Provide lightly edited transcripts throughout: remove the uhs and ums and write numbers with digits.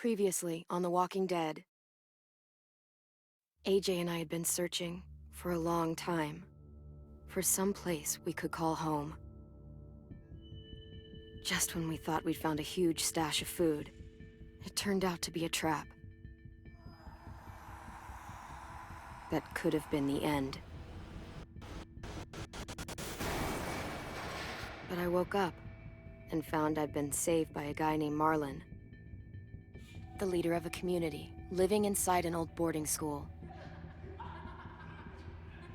Previously on The Walking Dead, AJ and I had been searching for a long time for some place we could call home. Just when we thought we'd found a huge stash of food, it turned out to be a trap. That could have been the end. But I woke up and found I'd been saved by a guy named Marlon, the leader of a community living inside an old boarding school.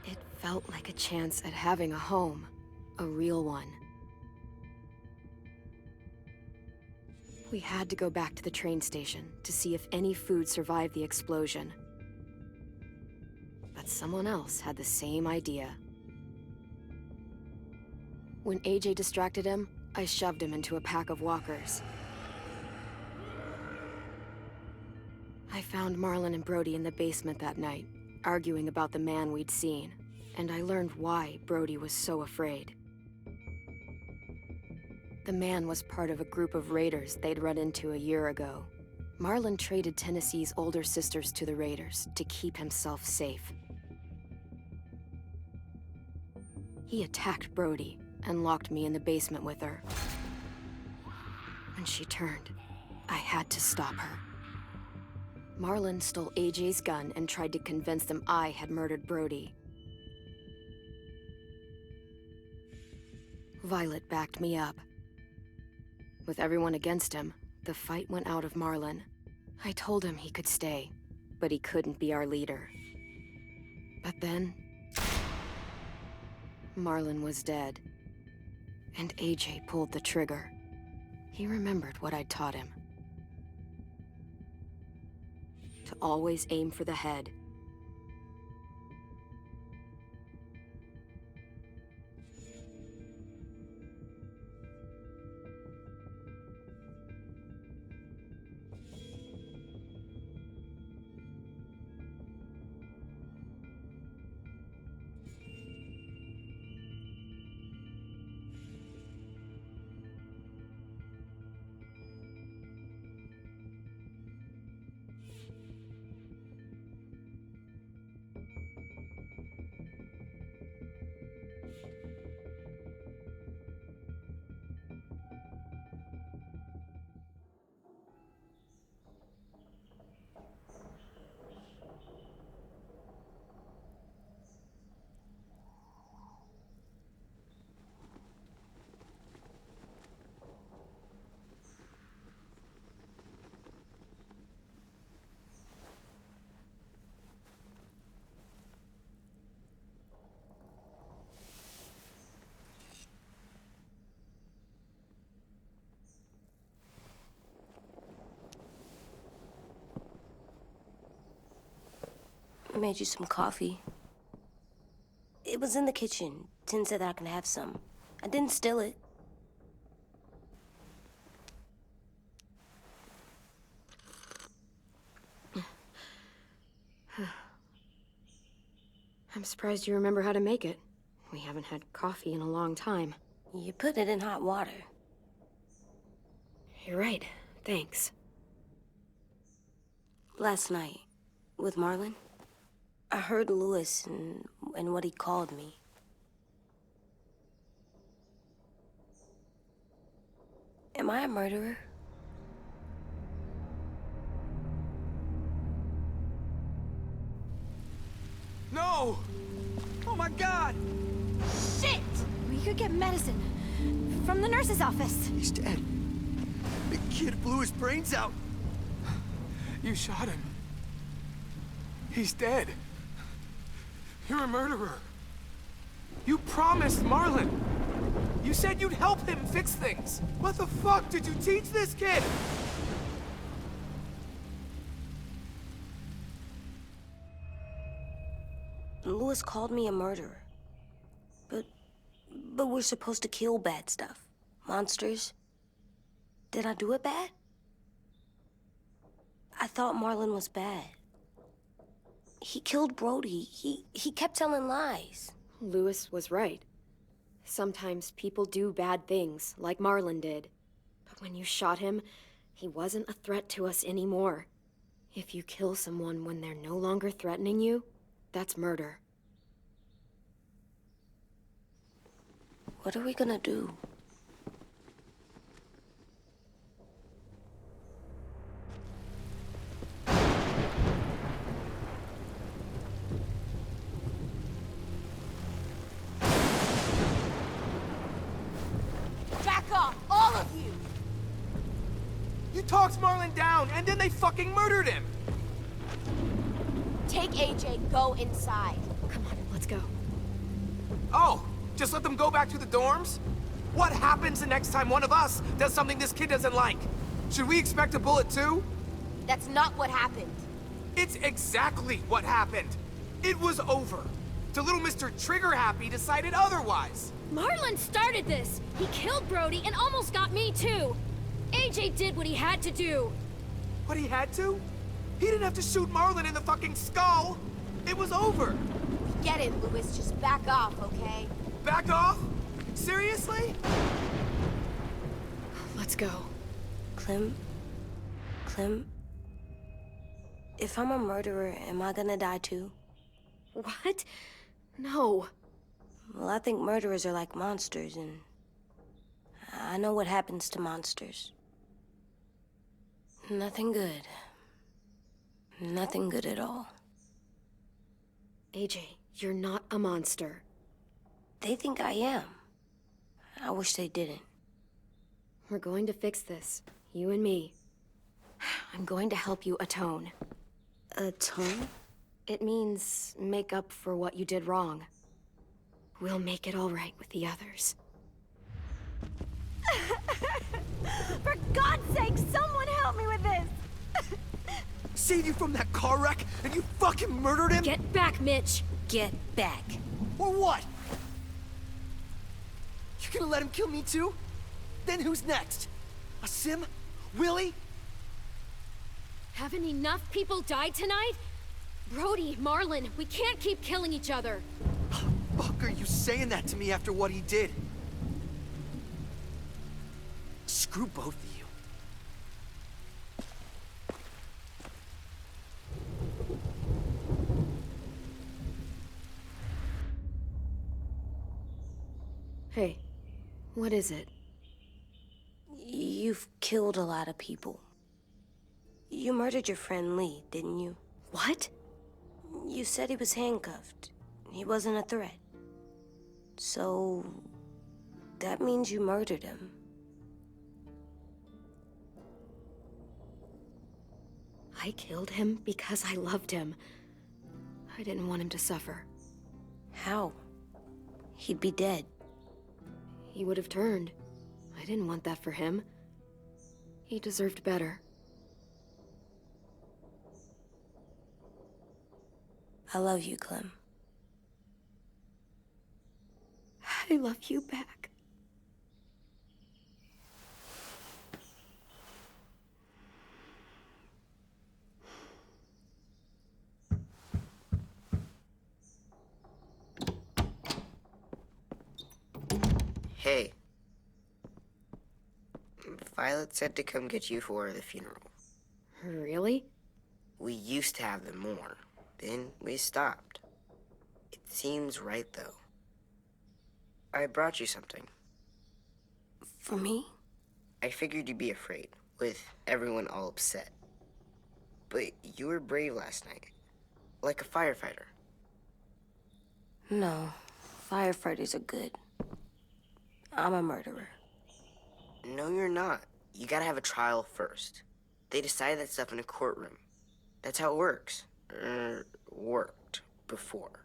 It felt like a chance at having a home, a real one. We had to go back to the train station to see if any food survived the explosion. But someone else had the same idea. When AJ distracted him, I shoved him into a pack of walkers. I found Marlon and Brody in the basement that night, arguing about the man we'd seen, and I learned why Brody was so afraid. The man was part of a group of raiders they'd run into a year ago. Marlon traded Tennessee's older sisters to the raiders to keep himself safe. He attacked Brody and locked me in the basement with her. When she turned, I had to stop her. Marlon stole AJ's gun and tried to convince them I had murdered Brody. Violet backed me up. With everyone against him, the fight went out of Marlon. I told him he could stay, but he couldn't be our leader. But then, Marlon was dead, and AJ pulled the trigger. He remembered what I'd taught him. To always aim for the head. I made you some coffee. It was in the kitchen. Tin said that I can have some. I didn't steal it. I'm surprised you remember how to make it. We haven't had coffee in a long time. You put it in hot water. You're right. Thanks. Last night, with Marlon, I heard Lewis and what he called me. Am I a murderer? No! Oh my God! Shit! We could get medicine from the nurse's office. He's dead. The kid blew his brains out. You shot him. He's dead. You're a murderer. You promised Marlon. You said you'd help him fix things. What the fuck did you teach this kid? Lewis called me a murderer. But we're supposed to kill bad stuff. Monsters. Did I do it bad? I thought Marlon was bad. He killed Brody. He kept telling lies. Lewis was right. Sometimes people do bad things, like Marlon did. But when you shot him, He wasn't a threat to us anymore. If you kill someone when they're no longer threatening you, that's murder. What are we gonna do? Back off, all of you! You talked Marlon down, and then they fucking murdered him! Take AJ, go inside. Come on, let's go. Oh, just let them go back to the dorms? What happens the next time one of us does something this kid doesn't like? Should we expect a bullet too? That's not what happened. It's exactly what happened. It was over. Till little Mr. Trigger Happy decided otherwise. Marlon started this! He killed Brody and almost got me too! AJ did what he had to do! What he had to? He didn't have to shoot Marlon in the fucking skull. It was over. Get it, Louis. Just back off, okay? Back off? Seriously? Let's go. Clem? If I'm a murderer, am I gonna die too? What? No. Well, I think murderers are like monsters, and I know what happens to monsters. Nothing good. Nothing good at all. AJ, you're not a monster. They think I am. I wish they didn't. We're going to fix this. You and me. I'm going to help you atone. Atone? It means make up for what you did wrong. We'll make it all right with the others. For God's sake, someone help me with this! Saved you from that car wreck, and you fucking murdered him? Get back, Mitch! Get back. Or what? You gonna let him kill me too? Then who's next? A Sim? Willie? Haven't enough people died tonight? Brody, Marlon, we can't keep killing each other. Fuck are you saying that to me after what he did? Screw both of you. Hey, what is it? You've killed a lot of people. You murdered your friend Lee, didn't you? What? You said he was handcuffed. He wasn't a threat. So, that means you murdered him. I killed him because I loved him. I didn't want him to suffer. How? He'd be dead. He would have turned. I didn't want that for him. He deserved better. I love you, Clem. I love you back. Hey. Violet said to come get you for the funeral. Really? We used to have them more. Then we stopped. It seems right, though. I brought you something. For me? I figured you'd be afraid, with everyone all upset. But you were brave last night. Like a firefighter. No. Firefighters are good. I'm a murderer. No, you're not. You gotta have a trial first. They decide that stuff in a courtroom. That's how it works. Worked before.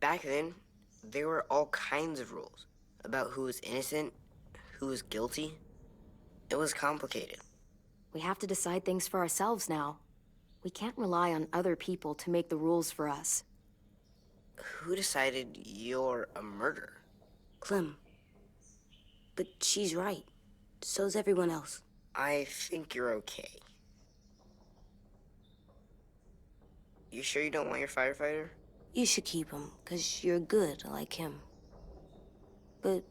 Back then, there were all kinds of rules about who was innocent, who was guilty. It was complicated. We have to decide things for ourselves now. We can't rely on other people to make the rules for us. Who decided you're a murderer? Clem. But she's right. So's everyone else. I think you're okay. You sure you don't want your firefighter? You should keep him, 'cause you're good like him. But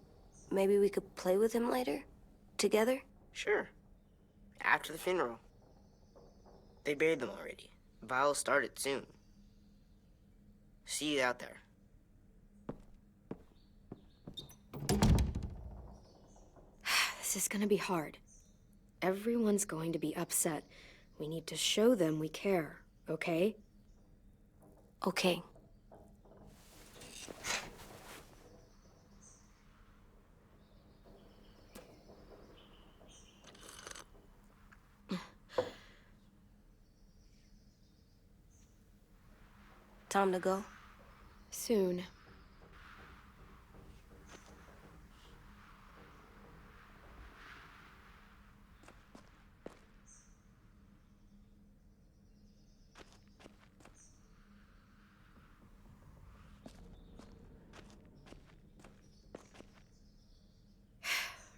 maybe we could play with him later? Together? Sure. After the funeral. They buried them already. Viol'll start it soon. See you out there. This is gonna be hard. Everyone's going to be upset. We need to show them we care, okay? Okay. Time to go? Soon.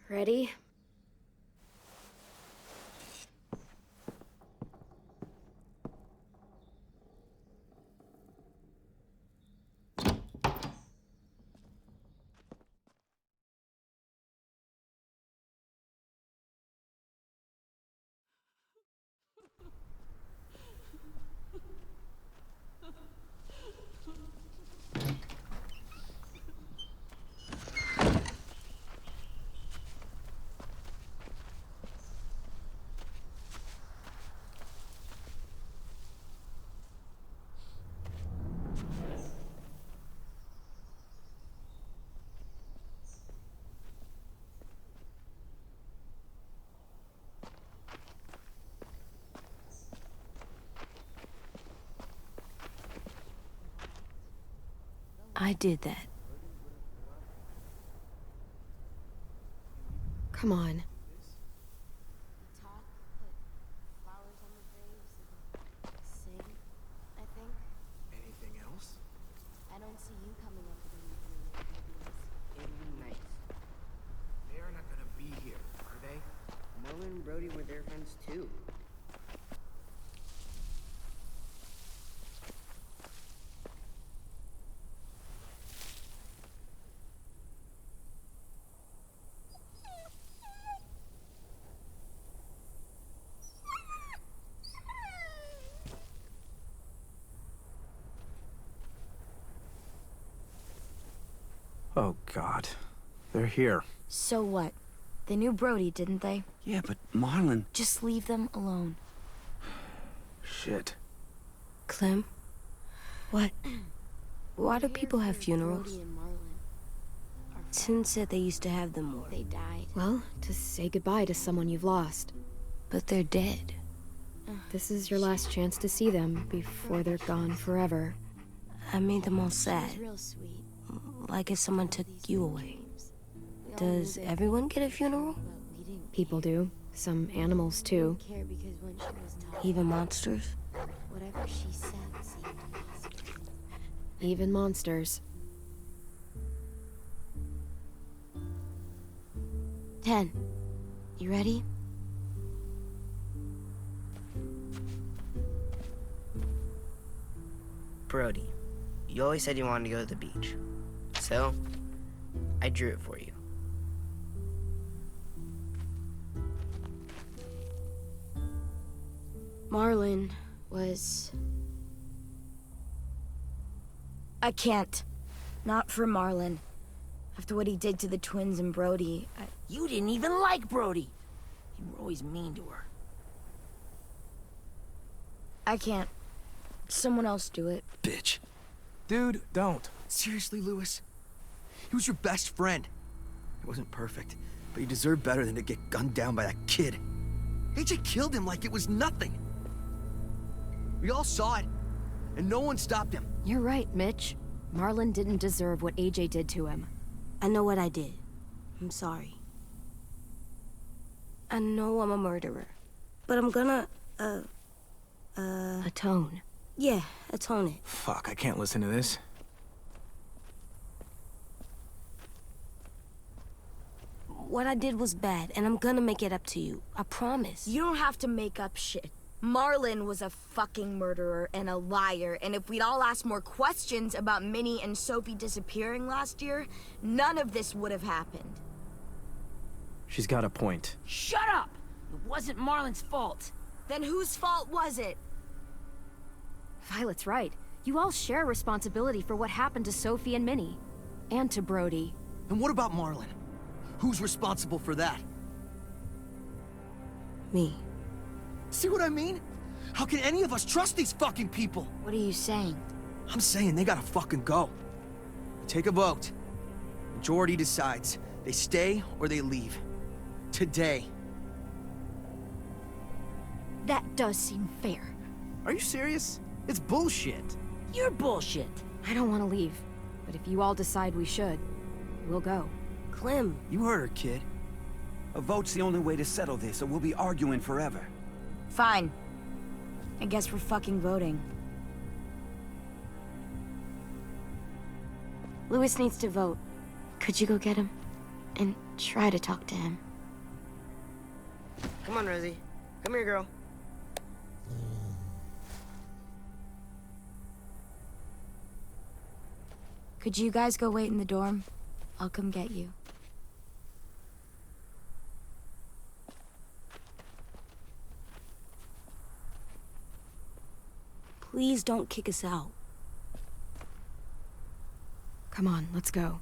Ready? I did that. Come on. Talk, put flowers on the graves, and sing, I think. Anything else? I don't see you coming up with anything ideas. It'd be nice. They are not gonna be here, are they? Marlon and Brody were their friends too. Oh, God. They're here. So what? They knew Brody, didn't they? Yeah, but Marlon... Just leave them alone. Shit. Clem? What? Why do people have funerals? Sin said they used to have them more. They died. Well, to say goodbye to someone you've lost. But they're dead. This is your last chance to see them before they're gone forever. I made them all sad. Real sweet. Like if someone took you away. Does everyone get a funeral? People do. Some animals, too. Care because when she was talking, Even monsters? whatever she said seemed possible. Even monsters. 10. You ready? Brody, you always said you wanted to go to the beach. So, I drew it for you. Marlon was... I can't. Not for Marlon. After what he did to the twins and Brody, You didn't even like Brody. You were always mean to her. I can't. Someone else do it. Bitch. Dude, don't. Seriously, Lewis? He was your best friend. He wasn't perfect, but he deserved better than to get gunned down by that kid. AJ killed him like it was nothing. We all saw it, and no one stopped him. You're right, Mitch. Marlon didn't deserve what AJ did to him. I know what I did. I'm sorry. I know I'm a murderer. But I'm gonna, Atone. yeah, atone it. Fuck, I can't listen to this. What I did was bad, and I'm gonna make it up to you. I promise. You don't have to make up shit. Marlon was a fucking murderer and a liar, and if we'd all asked more questions about Minnie and Sophie disappearing last year, none of this would have happened. She's got a point. Shut up! It wasn't Marlon's fault. Then whose fault was it? Violet's right. You all share responsibility for what happened to Sophie and Minnie. And to Brody. And what about Marlon? Who's responsible for that? Me. See what I mean? How can any of us trust these fucking people? What are you saying? I'm saying they gotta fucking go. Take a vote. Majority decides. They stay or they leave. Today. That does seem fair. Are you serious? It's bullshit. You're bullshit. I don't want to leave. But if you all decide we should, we'll go. Clem, You heard her, kid. A vote's the only way to settle this, or we'll be arguing forever. Fine. I guess we're fucking voting. Louis needs to vote. Could you go get him? And try to talk to him. Come on, Rosie. Come here, girl. Could you guys go wait in the dorm? I'll come get you. Please don't kick us out. Come on, let's go.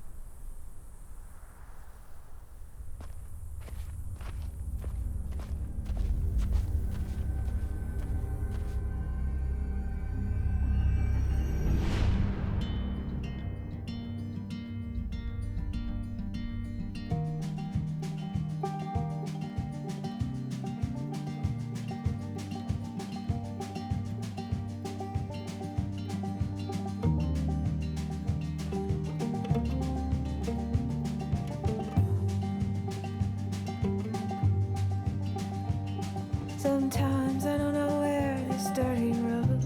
Sometimes I don't know where this dirty road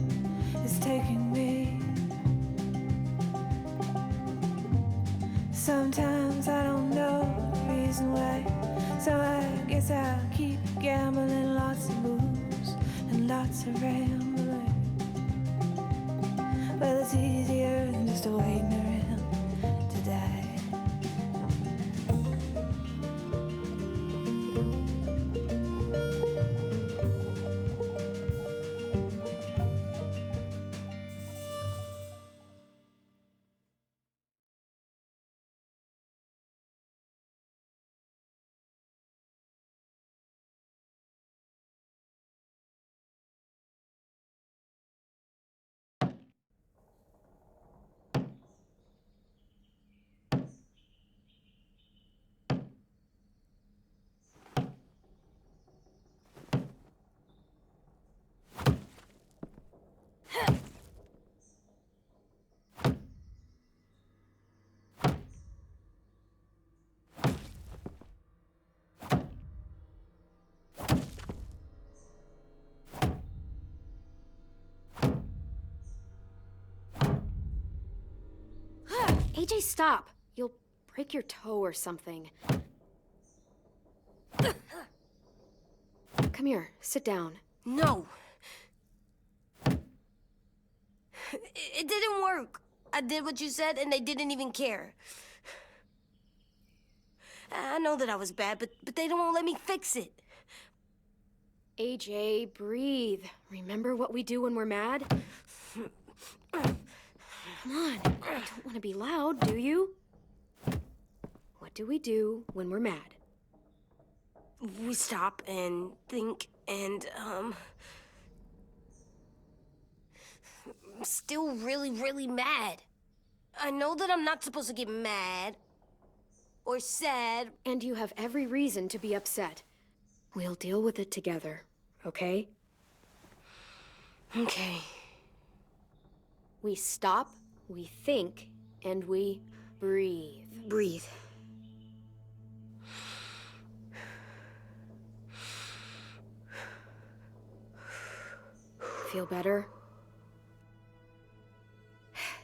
is taking me. Sometimes I don't know the reason why. So I guess I'll keep gambling, lots of moves and lots of rambling. Well, it's easier than just waiting around to die. AJ, stop! You'll break your toe or something. Come here, sit down. No. It didn't work. I did what you said, and they didn't even care. I know that I was bad, but they don't let me fix it. AJ, breathe. Remember what we do when we're mad? Come on, you don't want to be loud, do you? What do we do when we're mad? We stop and think and, I'm still really, really mad. I know that I'm not supposed to get mad or sad. And you have every reason to be upset. We'll deal with it together, okay? Okay. We stop, we think, and we breathe. Breathe. Feel better?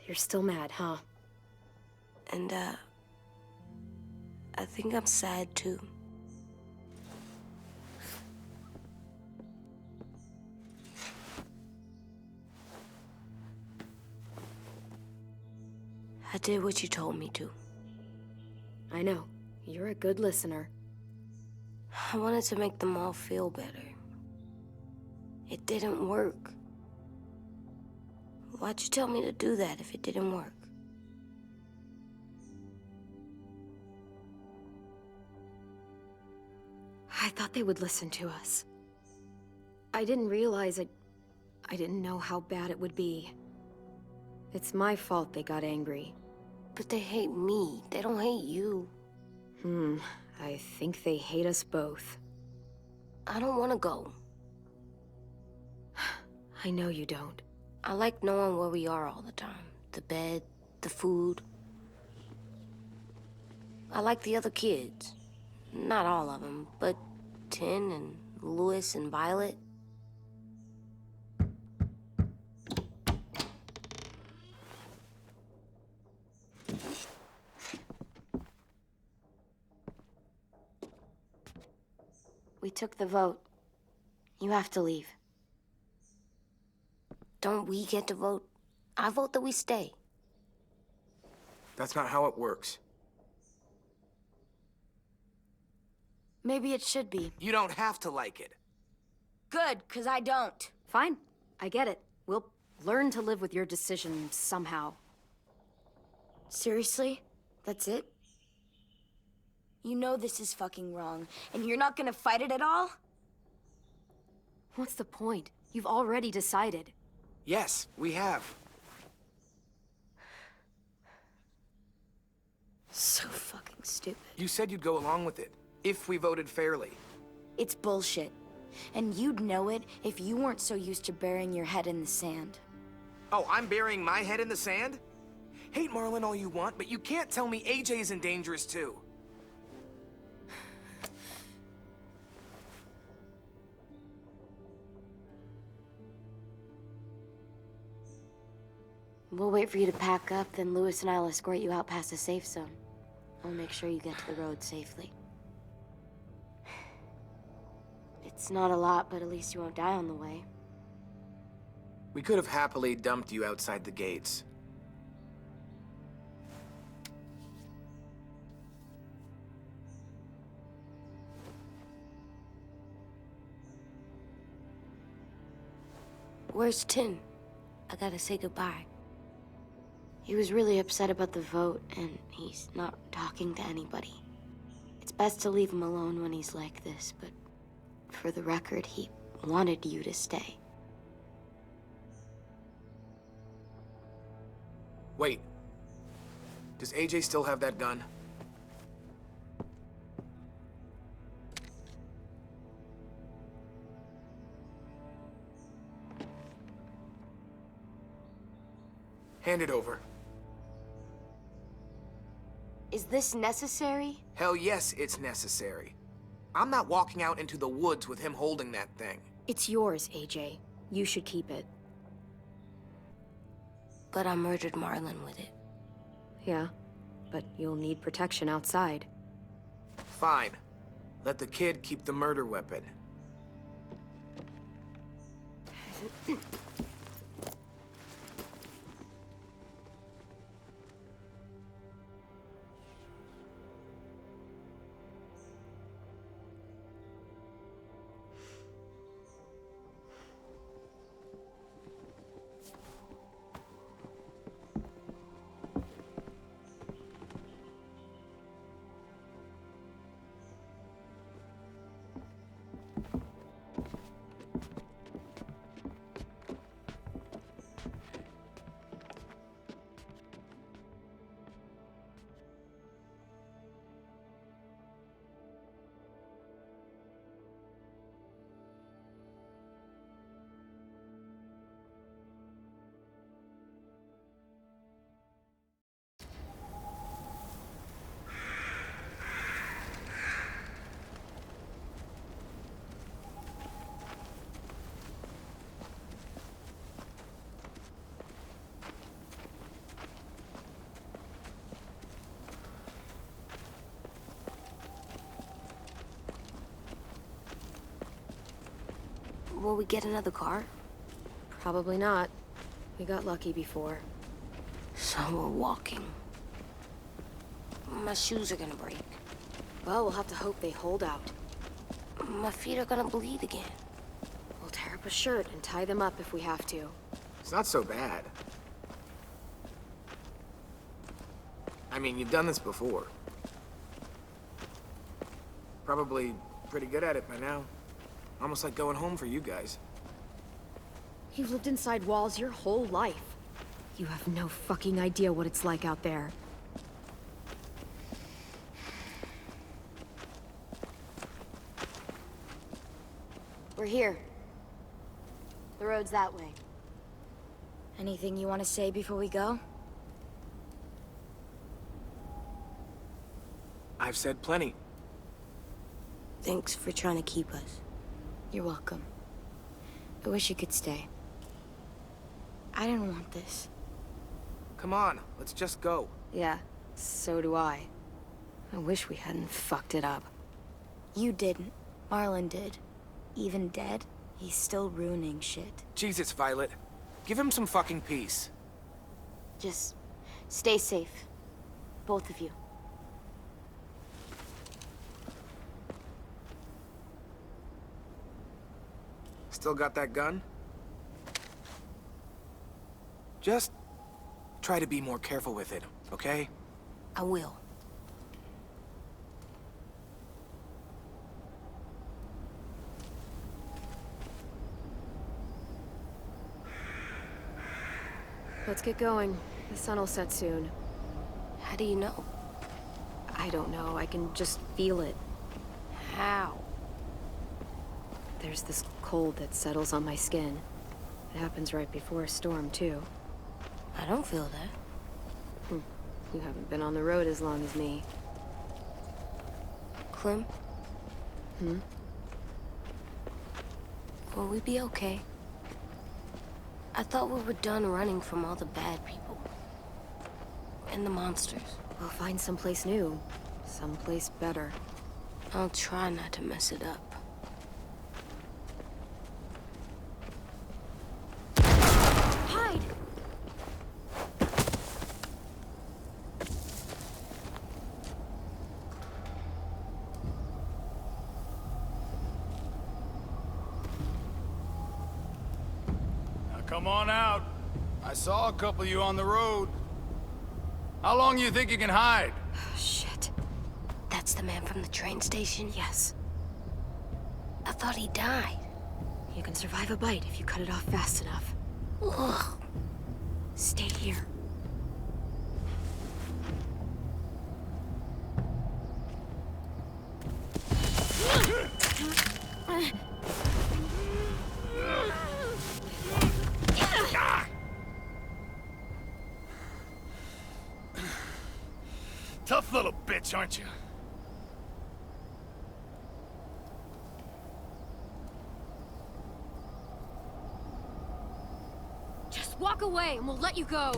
You're still mad, huh? And, I think I'm sad, too. I did what you told me to. I know. You're a good listener. I wanted to make them all feel better. It didn't work. Why'd you tell me to do that if it didn't work? I thought they would listen to us. I didn't realize it. I didn't know how bad it would be. It's my fault they got angry. But they hate me. They don't hate you. I think they hate us both. I don't want to go. I know you don't. I like knowing where we are all the time. The bed, the food. I like the other kids. Not all of them, but Tin and Louis and Violet. We took the vote. You have to leave. Don't we get to vote? I vote that we stay. That's not how it works. Maybe it should be. You don't have to like it. Good, 'cause I don't. Fine. I get it. We'll learn to live with your decision somehow. Seriously? That's it? You know this is fucking wrong, and you're not gonna fight it at all? What's the point? You've already decided. Yes, we have. So fucking stupid. You said you'd go along with it, if we voted fairly. It's bullshit. And you'd know it if you weren't so used to burying your head in the sand. Oh, I'm burying my head in the sand? Hate Marlon all you want, but you can't tell me AJ isn't dangerous too. We'll wait for you to pack up, then Louis and I'll escort you out past the safe zone. We'll make sure you get to the road safely. It's not a lot, but at least you won't die on the way. We could have happily dumped you outside the gates. Where's Tin? I gotta say goodbye. He was really upset about the vote, and he's not talking to anybody. It's best to leave him alone when he's like this, but for the record, he wanted you to stay. Wait. Does AJ still have that gun? Hand it over. Is this necessary? Hell yes, it's necessary. I'm not walking out into the woods with him holding that thing. It's yours, AJ. You should keep it. But I murdered Marlon with it. Yeah, but you'll need protection outside. Fine. Let the kid keep the murder weapon. Will we get another car? Probably not. We got lucky before. So we're walking. My shoes are gonna break. Well, we'll have to hope they hold out. My feet are gonna bleed again. We'll tear up a shirt and tie them up if we have to. It's not so bad. I mean, you've done this before. Probably pretty good at it by now. Almost like going home for you guys. You've lived inside walls your whole life. You have no fucking idea what it's like out there. We're here. The road's that way. Anything you want to say before we go? I've said plenty. Thanks for trying to keep us. You're welcome. I wish you could stay. I didn't want this. Come on, let's just go. Yeah, so do I. I wish we hadn't fucked it up. You didn't. Marlon did. Even dead, he's still ruining shit. Jesus, Violet. Give him some fucking peace. Just stay safe. Both of you. Still got that gun? Just try to be more careful with it, okay? I will. Let's get going. The sun will set soon. How do you know? I don't know. I can just feel it. How? There's this cold that settles on my skin. It happens right before a storm, too. I don't feel that. You haven't been on the road as long as me. Clem? Hmm? Will we be okay? I thought we were done running from all the bad people. And the monsters. We'll find someplace new. Someplace better. I'll try not to mess it up. Hide! Come on out. I saw a couple of you on the road. How long you think you can hide? Shit. That's the man from the train station? Yes. I thought he died. You can survive a bite if you cut it off fast enough. Ugh. Stay here. Tough little bitch, aren't you? Just walk away and we'll let you go.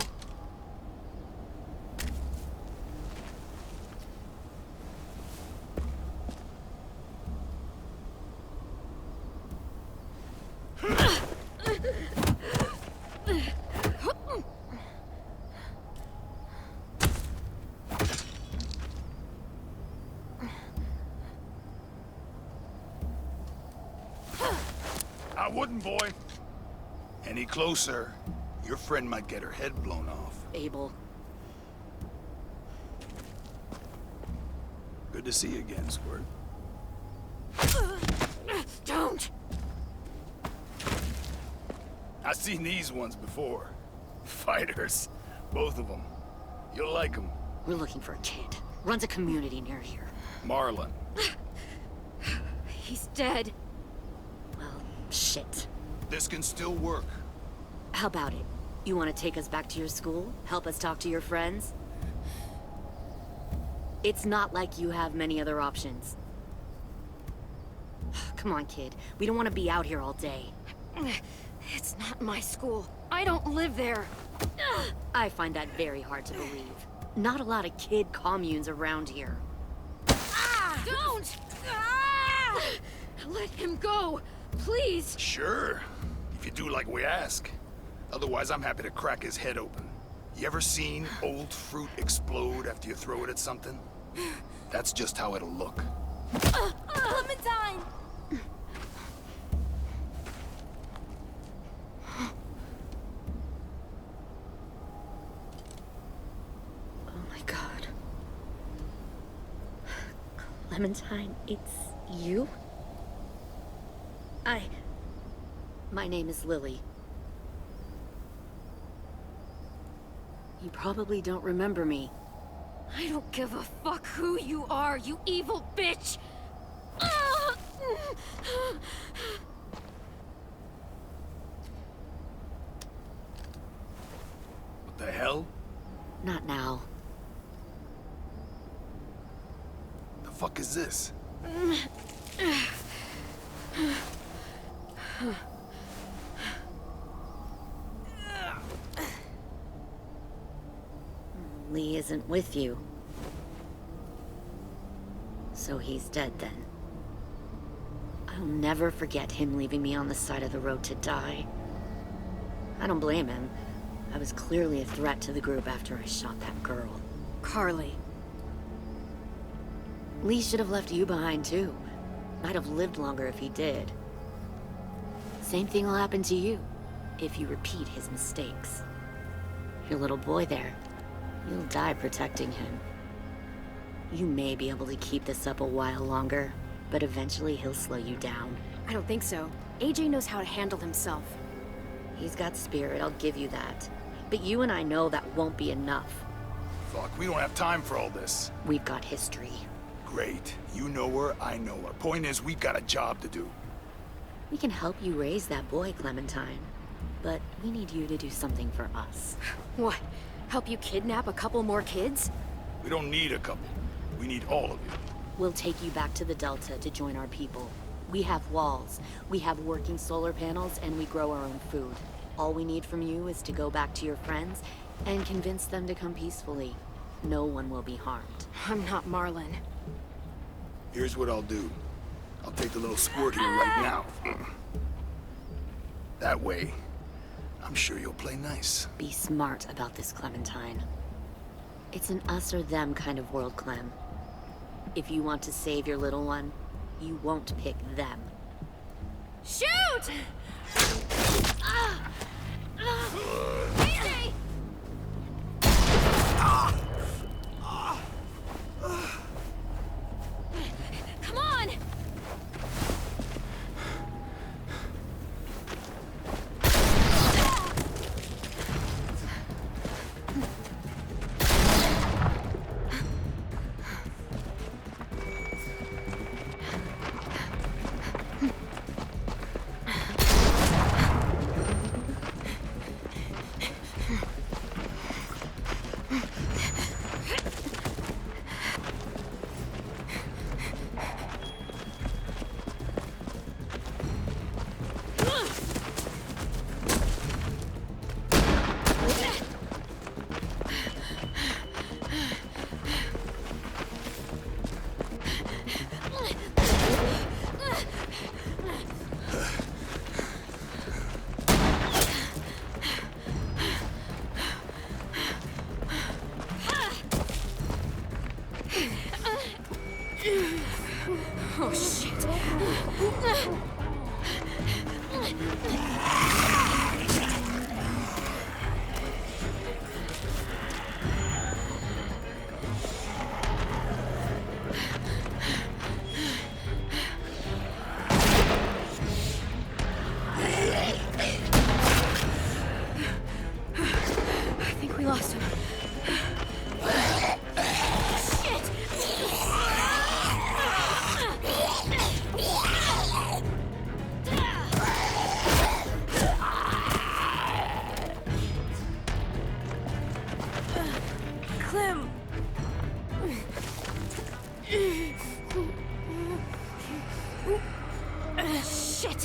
I wouldn't, boy. Any closer, your friend might get her head blown off. Abel. Good to see you again, Squirt. Don't! I've seen these ones before. Fighters. Both of them. You'll like them. We're looking for a kid. Runs a community near here. Marlon. He's dead. Well, shit. This can still work. How about it? You want to take us back to your school? Help us talk to your friends? It's not like you have many other options. Come on, kid. We don't want to be out here all day. It's not my school. I don't live there. I find that very hard to believe. Not a lot of kid communes around here. Don't! Let him go, please. Sure. If you do like we ask. Otherwise, I'm happy to crack his head open. You ever seen old fruit explode after you throw it at something? That's just how it'll look. Clementine! Clementine, it's you? My name is Lily. You probably don't remember me. I don't give a fuck who you are, you evil bitch! Ah! What the hell? Not now. The fuck is this? Lee isn't with you. So he's dead then. I'll never forget him leaving me on the side of the road to die. I don't blame him. I was clearly a threat to the group after I shot that girl. Carly. Lee should have left you behind too. Might have lived longer if he did. Same thing will happen to you, if you repeat his mistakes. Your little boy there, you'll die protecting him. You may be able to keep this up a while longer, but eventually he'll slow you down. I don't think so. AJ knows how to handle himself. He's got spirit, I'll give you that. But you and I know that won't be enough. Fuck, we don't have time for all this. We've got history. Great. You know her, I know her. Point is, we've got a job to do. We can help you raise that boy, Clementine. But we need you to do something for us. What? Help you kidnap a couple more kids? We don't need a couple. We need all of you. We'll take you back to the Delta to join our people. We have walls, we have working solar panels, and we grow our own food. All we need from you is to go back to your friends and convince them to come peacefully. No one will be harmed. I'm not Marlon. Here's what I'll do. I'll take the little squirt here right now. That way, I'm sure you'll play nice. Be smart about this, Clementine. It's an us or them kind of world, Clem. If you want to save your little one, you won't pick them. Shoot! AJ! Come on! Oh, shit. I think we lost him. Clem. Shit.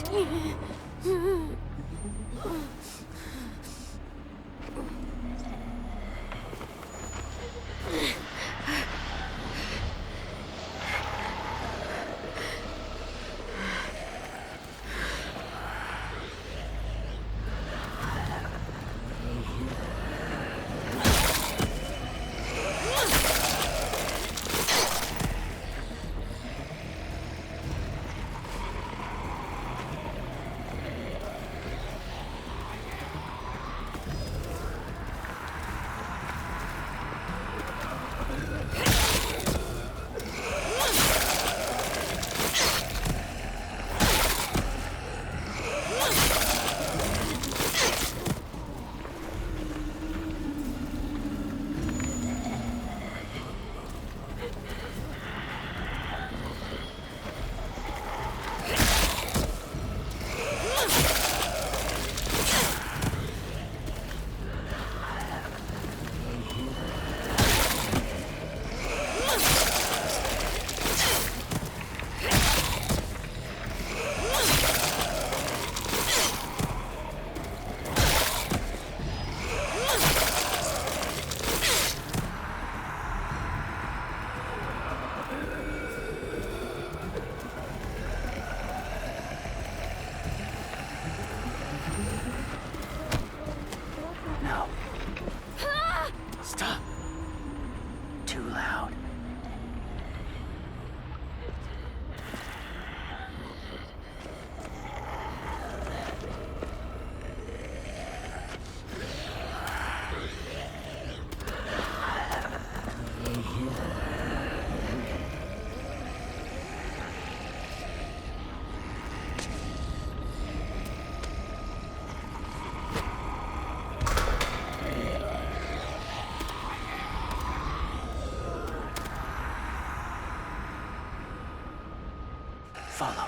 follow.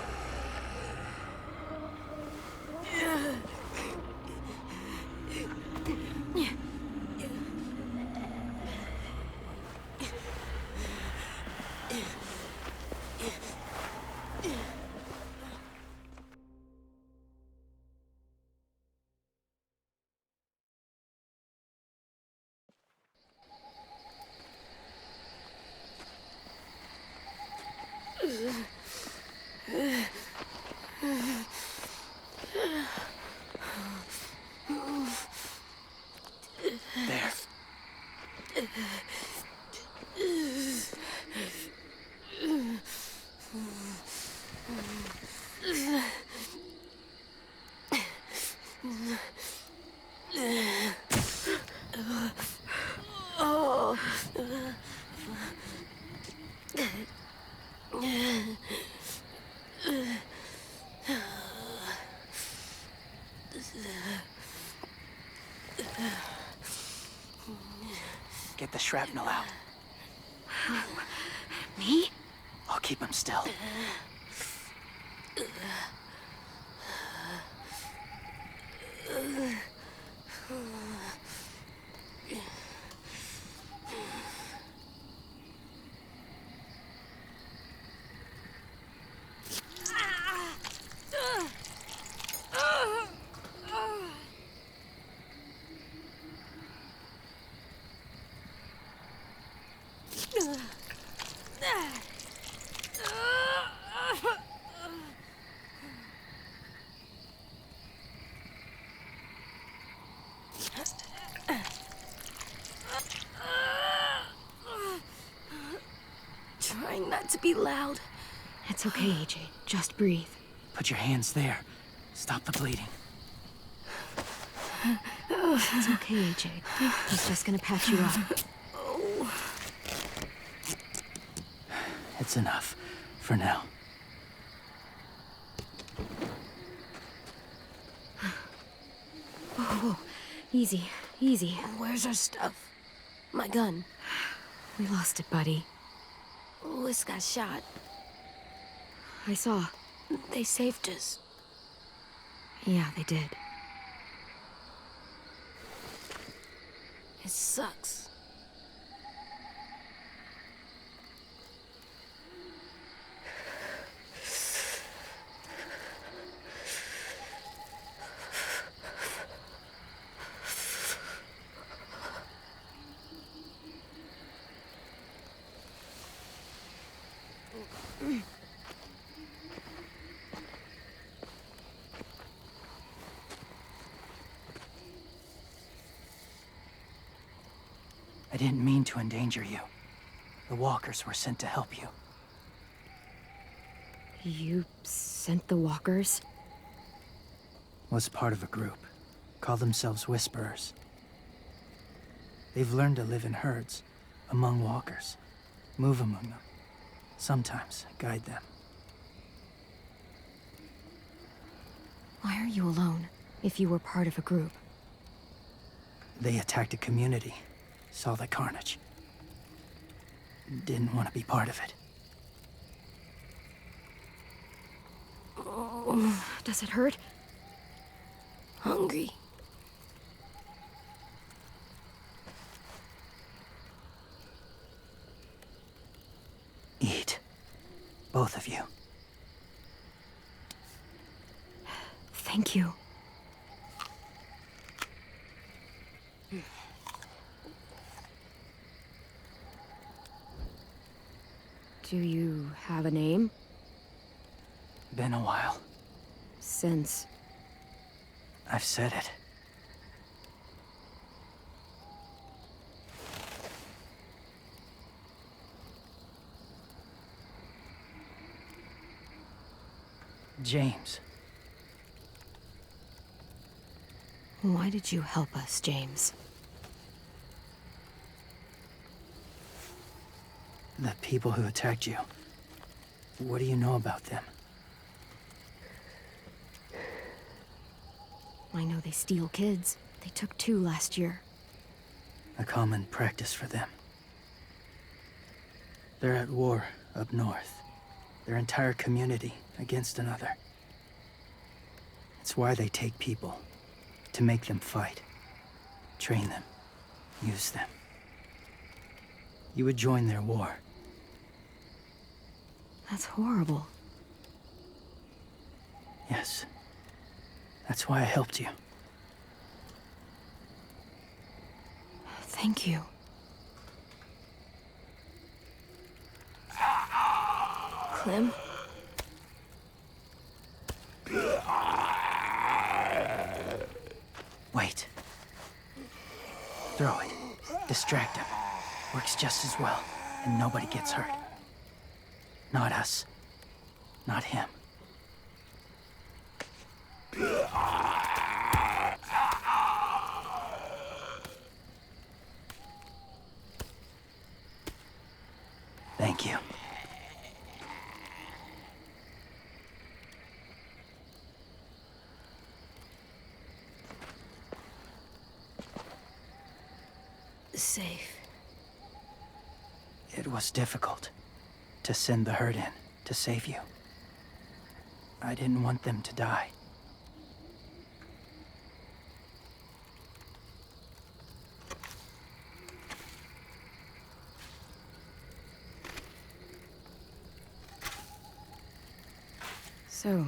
There. Get the shrapnel out. Me? I'll keep him still. Trying not to be loud. It's okay, AJ. Just breathe. Put your hands there. Stop the bleeding. It's okay, AJ. He's just gonna patch you up. It's enough. For now. Whoa. Easy. Easy. Where's our stuff? My gun. We lost it, buddy. Louis got shot. I saw. They saved us. Yeah, they did. It sucks. I didn't mean to endanger you. The walkers were sent to help you. You sent the walkers? Was part of a group. Call themselves Whisperers. They've learned to live in herds, among walkers. Move among them. Sometimes guide them. Why are you alone, if you were part of a group? They attacked a community. Saw the carnage. Didn't want to be part of it. Does it hurt? Hungry. Eat. Both of you. Thank you. Do you have a name? Been a while. Since... I've said it. James. Why did you help us, James? The people who attacked you. What do you know about them? I know they steal kids. They took 2 last year. A common practice for them. They're at war up north. Their entire community against another. It's why they take people. To make them fight. Train them. Use them. You would join their war. That's horrible. Yes. That's why I helped you. Thank you. Clem? Wait. Throw it. Distract him. Works just as well, and nobody gets hurt. Not us. Not him. Thank you. Safe. It was difficult to send the herd in to save you. I didn't want them to die. So,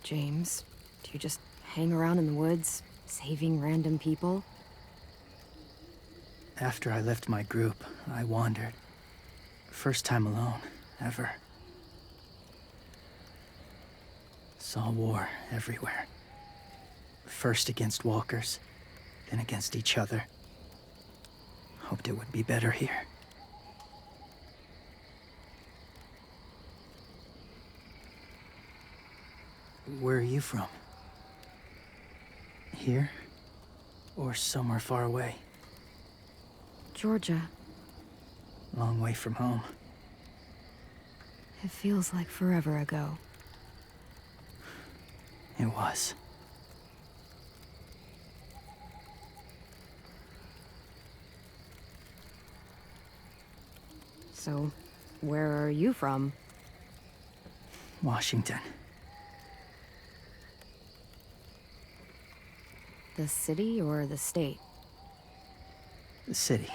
James, do you just hang around in the woods, saving random people? After I left my group, I wandered. First time alone, ever. Saw war everywhere. First against walkers, then against each other. Hoped it would be better here. Where are you from? Here? Or somewhere far away? Georgia. Long way from home. It feels like forever ago. It was. So, where are you from? Washington. The city or the state? The city.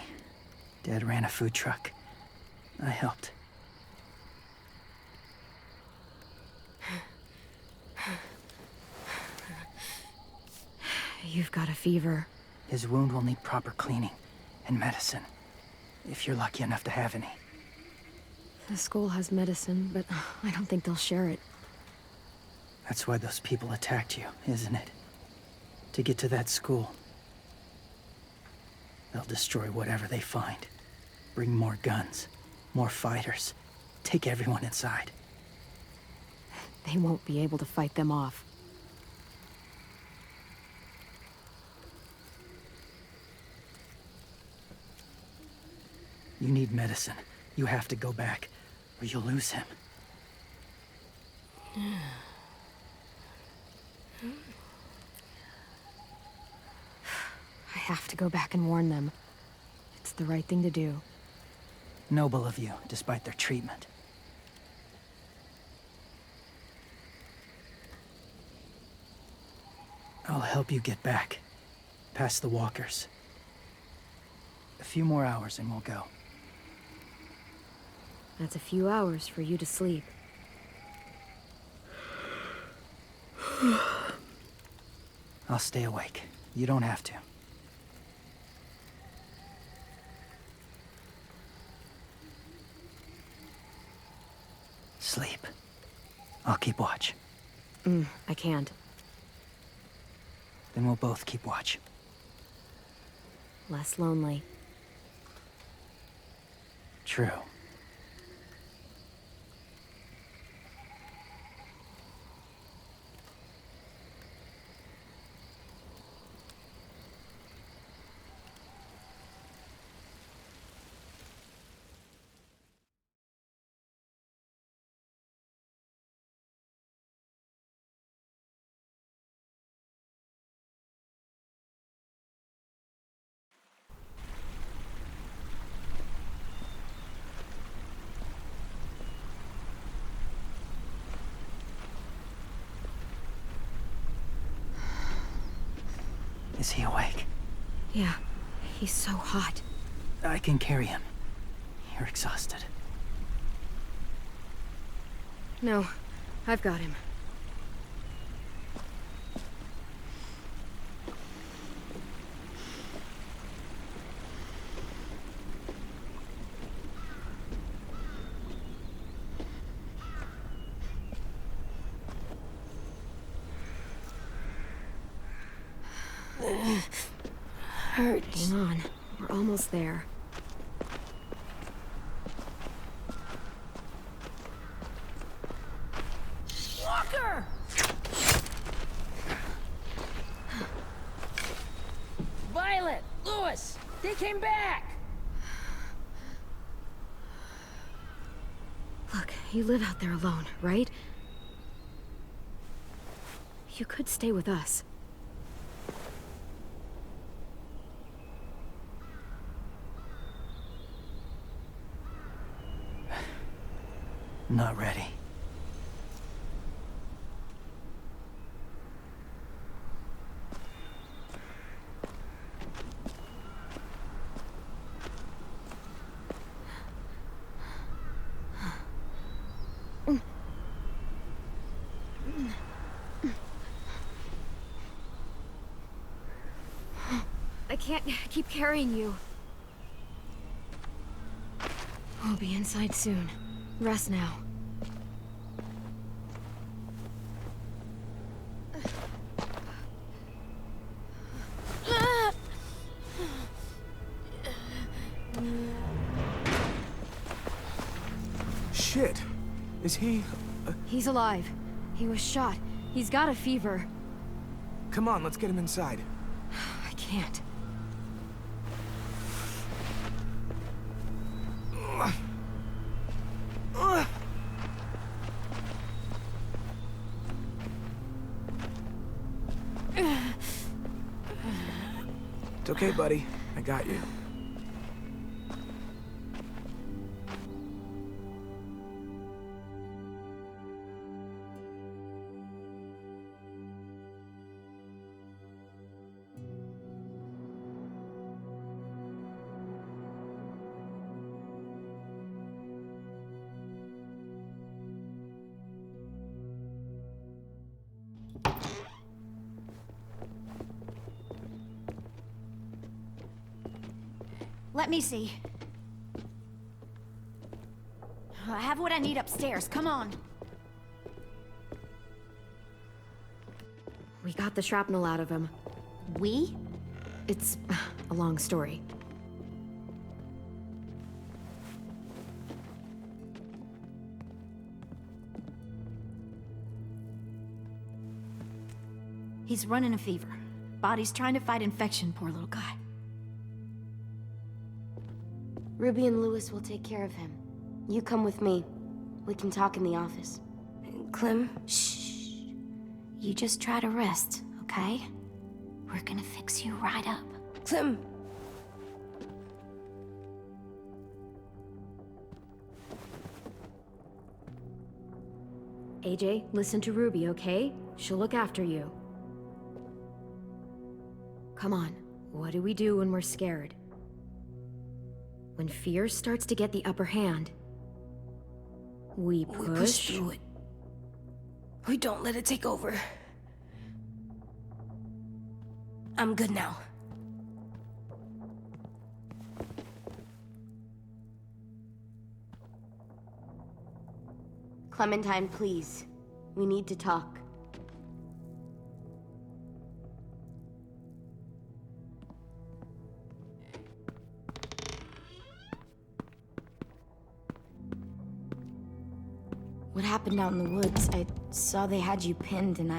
Dad ran a food truck. I helped. You've got a fever. His wound will need proper cleaning and medicine. If you're lucky enough to have any. The school has medicine, but I don't think they'll share it. That's why those people attacked you, isn't it? To get to that school. They'll destroy whatever they find. Bring more guns, more fighters. Take everyone inside. They won't be able to fight them off. You need medicine. You have to go back, or you'll lose him. I have to go back and warn them. It's the right thing to do. Noble of you, despite their treatment. I'll help you get back. Past the walkers. A few more hours and we'll go. That's a few hours for you to sleep. I'll stay awake. You don't have to. Sleep. I'll keep watch. I can't. Then we'll both keep watch. Less lonely. True. Is he awake? Yeah, he's so hot. I can carry him. You're exhausted. No, I've got him. Hurts. Hang on, we're almost there. Walker! Violet! Lewis! They came back! Look, you live out there alone, right? You could stay with us. Not ready. I can't keep carrying you. We'll be inside soon. Rest now. Shit. Is he... He's alive. He was shot. He's got a fever. Come on, let's get him inside. I can't. It's okay, buddy. I got you. Let me see. I have what I need upstairs. Come on. We got the shrapnel out of him. We? It's a long story. He's running a fever. Body's trying to fight infection, poor little guy. Ruby and Lewis will take care of him. You come with me. We can talk in the office. Clem? Shh. You just try to rest, okay? We're gonna fix you right up. Clem! AJ, listen to Ruby, okay? She'll look after you. Come on, what do we do when we're scared? When fear starts to get the upper hand, we push... We push through it. We don't let it take over. I'm good now. Clementine, please. We need to talk. What happened out in the woods? I saw they had you pinned and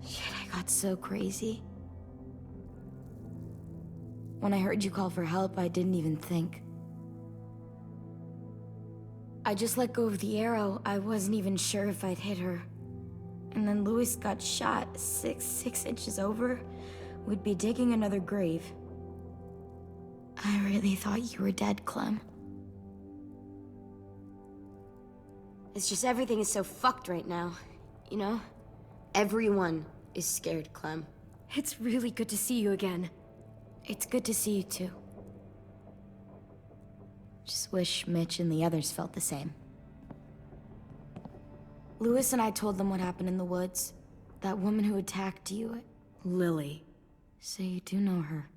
Shit, I got so crazy. When I heard you call for help, I didn't even think. I just let go of the arrow. I wasn't even sure if I'd hit her. And then Lewis got shot 6 inches over. We'd be digging another grave. I really thought you were dead, Clem. It's just everything is so fucked right now, you know? Everyone is scared, Clem. It's really good to see you again. It's good to see you too. Just wish Mitch and the others felt the same. Lewis and I told them what happened in the woods. That woman who attacked you. Lily. So you do know her.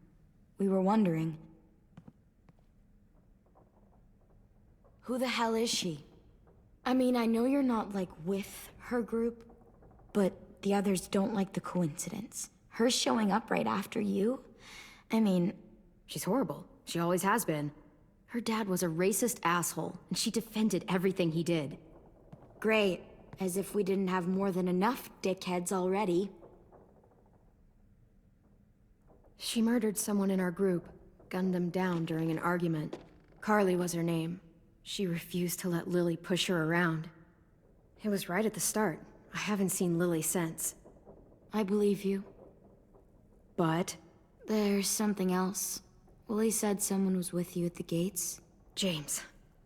We were wondering. Who the hell is she? I mean, I know you're not, like, with her group, but the others don't like the coincidence. Her showing up right after you? I mean... She's horrible. She always has been. Her dad was a racist asshole, and she defended everything he did. Great. As if we didn't have more than enough dickheads already. She murdered someone in our group, gunned them down during an argument. Carly was her name. She refused to let Lily push her around. It was right at the start. I haven't seen Lily since. I believe you. But? There's something else. Willie said someone was with you at the gates. James.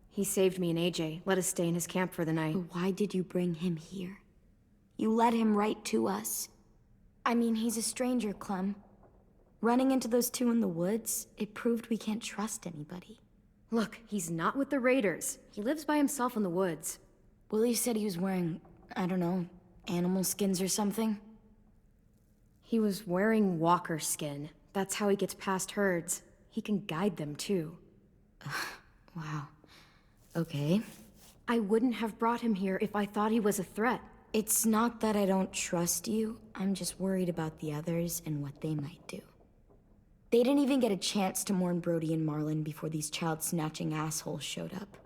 He saved me and AJ, let us stay in his camp for the night. But why did you bring him here? You led him right to us. I mean, he's a stranger, Clem. Running into those two in the woods, it proved we can't trust anybody. Look, he's not with the Raiders. He lives by himself in the woods. Willie said he was wearing, I don't know, animal skins or something? He was wearing walker skin. That's how he gets past herds. He can guide them, too. Wow. Okay. I wouldn't have brought him here if I thought he was a threat. It's not that I don't trust you. I'm just worried about the others and what they might do. They didn't even get a chance to mourn Brody and Marlon before these child-snatching assholes showed up.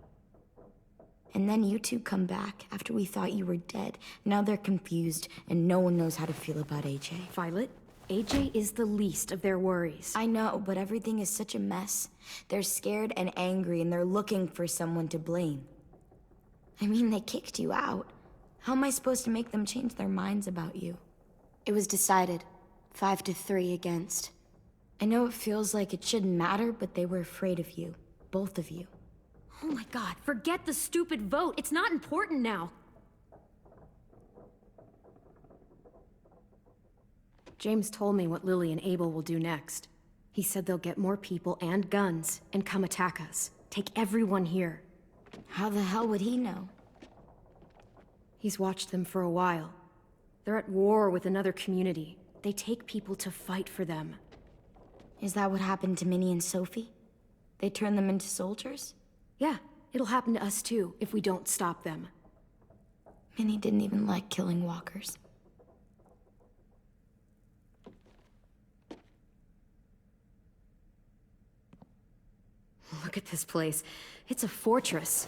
And then you two come back after we thought you were dead. Now they're confused, and no one knows how to feel about AJ. Violet, AJ is the least of their worries. I know, but everything is such a mess. They're scared and angry, and they're looking for someone to blame. I mean, they kicked you out. How am I supposed to make them change their minds about you? It was decided. 5-3 against. I know it feels like it shouldn't matter, but they were afraid of you. Both of you. Oh my god, forget the stupid vote. It's not important now. James told me what Lily and Abel will do next. He said they'll get more people and guns and come attack us. Take everyone here. How the hell would he know? He's watched them for a while. They're at war with another community. They take people to fight for them. Is that what happened to Minnie and Sophie? They turned them into soldiers? Yeah, it'll happen to us too, if we don't stop them. Minnie didn't even like killing walkers. Look at this place. It's a fortress.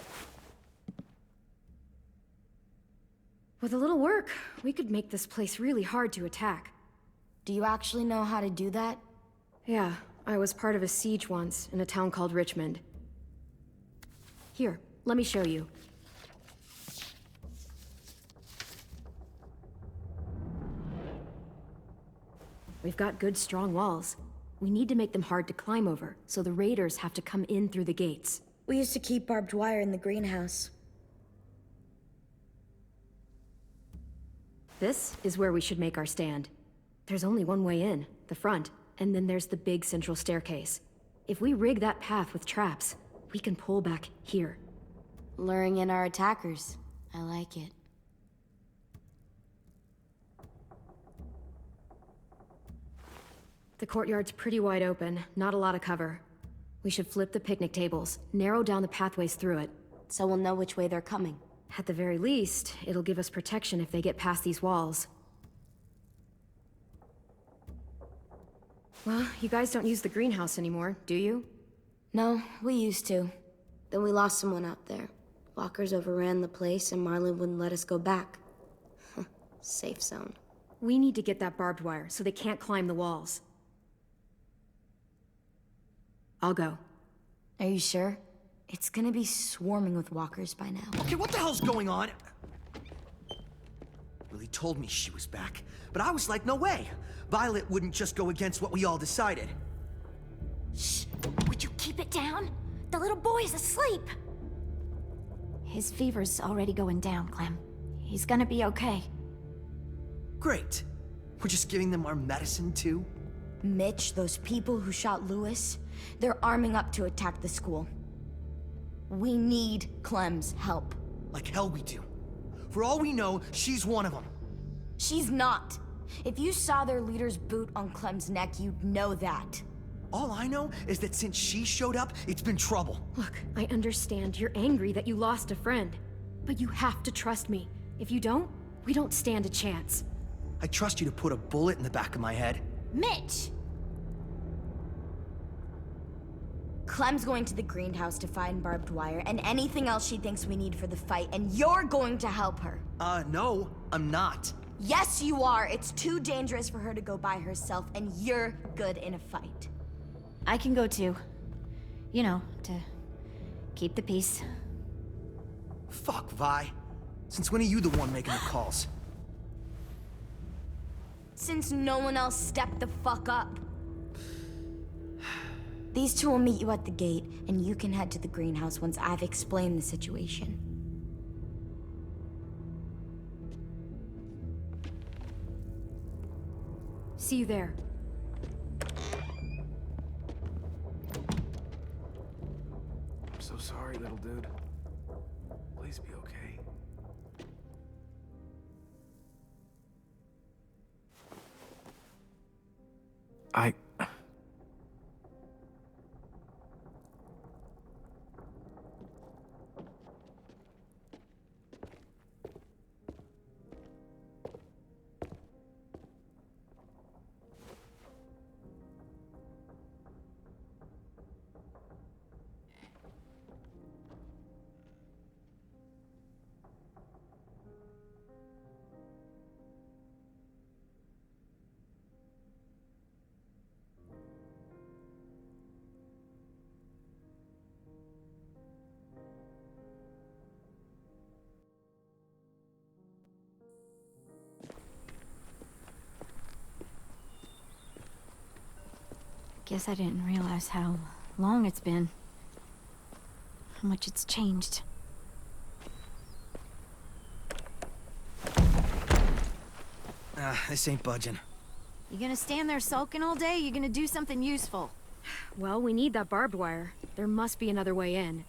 With a little work, we could make this place really hard to attack. Do you actually know how to do that? Yeah, I was part of a siege once in a town called Richmond. Here, let me show you. We've got good, strong walls. We need to make them hard to climb over, so the raiders have to come in through the gates. We used to keep barbed wire in the greenhouse. This is where we should make our stand. There's only one way in, the front, and then there's the big central staircase. If we rig that path with traps, we can pull back here. Luring in our attackers. I like it. The courtyard's pretty wide open, not a lot of cover. We should flip the picnic tables, narrow down the pathways through it. So we'll know which way they're coming. At the very least, it'll give us protection if they get past these walls. Well, you guys don't use the greenhouse anymore, do you? No, we used to. Then we lost someone out there. Walkers overran the place and Marlon wouldn't let us go back. Safe zone. We need to get that barbed wire so they can't climb the walls. I'll go. Are you sure? It's gonna be swarming with walkers by now. Okay, what the hell's going on? Lily told me she was back, but I was like, no way. Violet wouldn't just go against what we all decided. Shh! Would you keep it down? The little boy's asleep! His fever's already going down, Clem. He's gonna be okay. Great. We're just giving them our medicine, too? Mitch, those people who shot Lewis, they're arming up to attack the school. We need Clem's help. Like hell we do. For all we know, she's one of them. She's not. If you saw their leader's boot on Clem's neck, you'd know that. All I know is that since she showed up, it's been trouble. Look, I understand you're angry that you lost a friend. But you have to trust me. If you don't, we don't stand a chance. I trust you to put a bullet in the back of my head. Mitch! Clem's going to the greenhouse to find barbed wire and anything else she thinks we need for the fight, and you're going to help her. No, I'm not. Yes, you are. It's too dangerous for her to go by herself, and you're good in a fight. I can go too. You know, to keep the peace. Fuck, Vi. Since when are you the one making the calls? Since no one else stepped the fuck up. These two will meet you at the gate, and you can head to the greenhouse once I've explained the situation. See you there. I'm so sorry, little dude. Please be okay. I... Guess I didn't realize how long it's been. How much it's changed. This ain't budging. You gonna stand there sulking all day? You gonna do something useful? Well, we need that barbed wire. There must be another way in.